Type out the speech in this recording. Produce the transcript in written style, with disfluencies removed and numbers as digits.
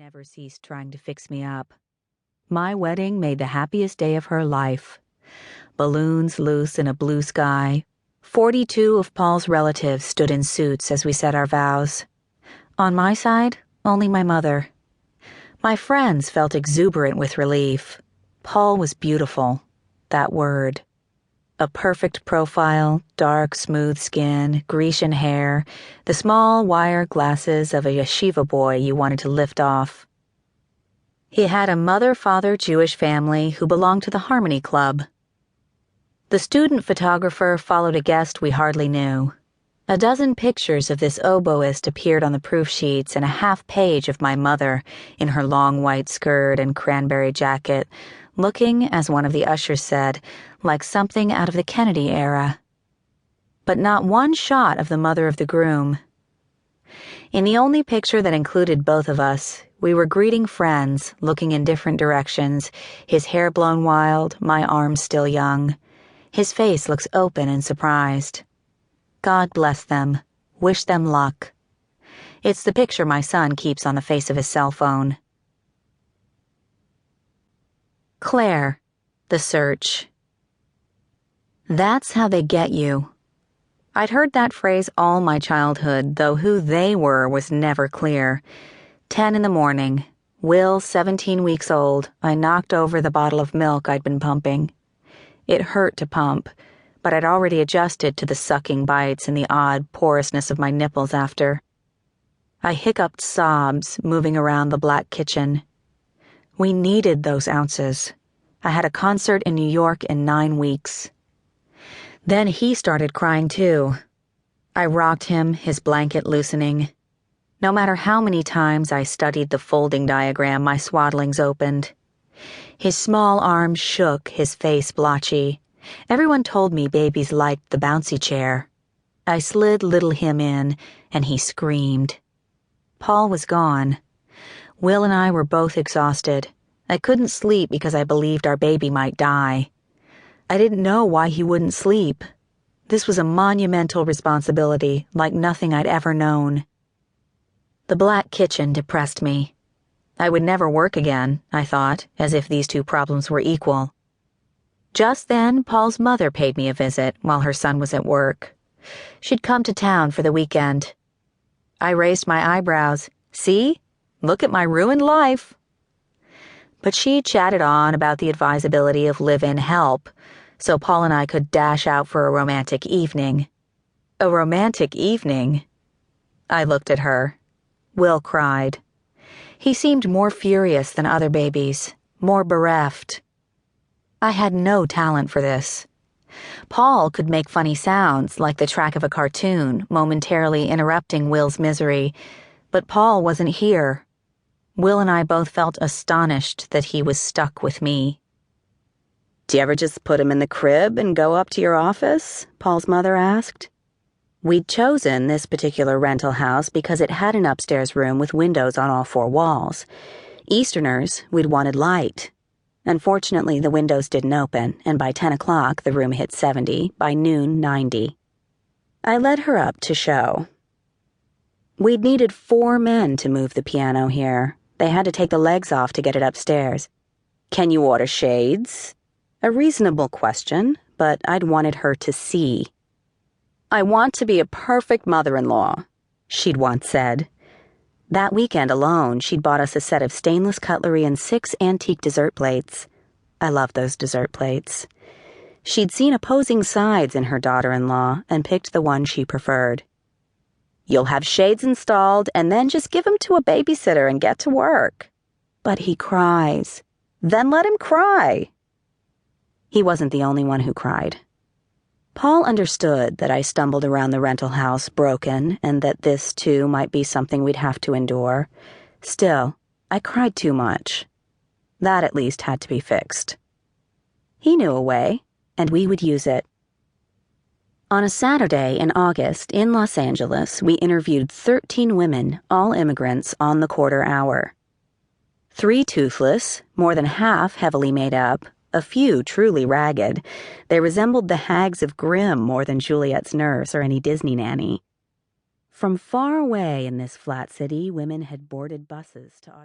never ceased trying to fix me up. My wedding made the happiest day of her life. Balloons loose in a blue sky. 42 of Paul's relatives stood in suits as we said our vows. On my side, only my mother. My friends felt exuberant with relief. Paul was beautiful. That word. A perfect profile, dark, smooth skin, Grecian hair, the small wire glasses of a yeshiva boy you wanted to lift off. He had a mother-father Jewish family who belonged to the Harmony Club. The student photographer followed a guest we hardly knew. A dozen pictures of this oboist appeared on the proof sheets, and a half-page of my mother in her long white skirt and cranberry jacket, looking, as one of the ushers said, like something out of the Kennedy era. But not one shot of the mother of the groom. In the only picture that included both of us, we were greeting friends, looking in different directions, his hair blown wild, my arms still young. His face looks open and surprised. God bless them. Wish them luck. It's the picture my son keeps on the face of his cell phone. Claire, the search. That's how they get you. I'd heard that phrase all my childhood, though who they were was never clear. 10 in the morning. Will, 17 weeks old. I knocked over the bottle of milk I'd been pumping. It hurt to pump, but I'd already adjusted to the sucking bites and the odd porousness of my nipples after. I hiccuped sobs, moving around the black kitchen. We needed those ounces. I had a concert in New York in 9 weeks. Then he started crying too. I rocked him, his blanket loosening. No matter how many times I studied the folding diagram, my swaddlings opened. His small arms shook, his face blotchy. Everyone told me babies liked the bouncy chair. I slid little him in, and he screamed. Paul was gone. Will and I were both exhausted. I couldn't sleep because I believed our baby might die. I didn't know why he wouldn't sleep. This was a monumental responsibility, like nothing I'd ever known. The black kitchen depressed me. I would never work again, I thought, as if these two problems were equal. Just then, Paul's mother paid me a visit while her son was at work. She'd come to town for the weekend. I raised my eyebrows. See? Look at my ruined life. But she chatted on about the advisability of live-in help, so Paul and I could dash out for a romantic evening. A romantic evening? I looked at her. Will cried. He seemed more furious than other babies, more bereft. I had no talent for this. Paul could make funny sounds like the track of a cartoon, momentarily interrupting Will's misery, but Paul wasn't here. Will and I both felt astonished that he was stuck with me. "Do you ever just put him in the crib and go up to your office?" Paul's mother asked. We'd chosen this particular rental house because it had an upstairs room with windows on all 4 walls. Easterners, we'd wanted light. Unfortunately, the windows didn't open, and by 10 o'clock the room hit 70, by noon 90. I led her up to show. We'd needed 4 men to move the piano here. They had to take the legs off to get it upstairs. "Can you order shades?" A reasonable question, but I'd wanted her to see. "I want to be a perfect mother-in-law," she'd once said. That weekend alone, she'd bought us a set of stainless cutlery and 6 antique dessert plates. I loved those dessert plates. She'd seen opposing sides in her daughter-in-law and picked the one she preferred. "You'll have shades installed and then just give them to a babysitter and get to work." "But he cries." "Then let him cry." He wasn't the only one who cried. Paul understood that I stumbled around the rental house broken and that this, too, might be something we'd have to endure. Still, I cried too much. That at least had to be fixed. He knew a way, and we would use it. On a Saturday in August in Los Angeles, we interviewed 13 women, all immigrants, on the quarter hour. 3 toothless, more than half heavily made up, a few truly ragged. They resembled the hags of Grimm more than Juliet's nurse or any Disney nanny. From far away in this flat city, women had boarded buses to audition.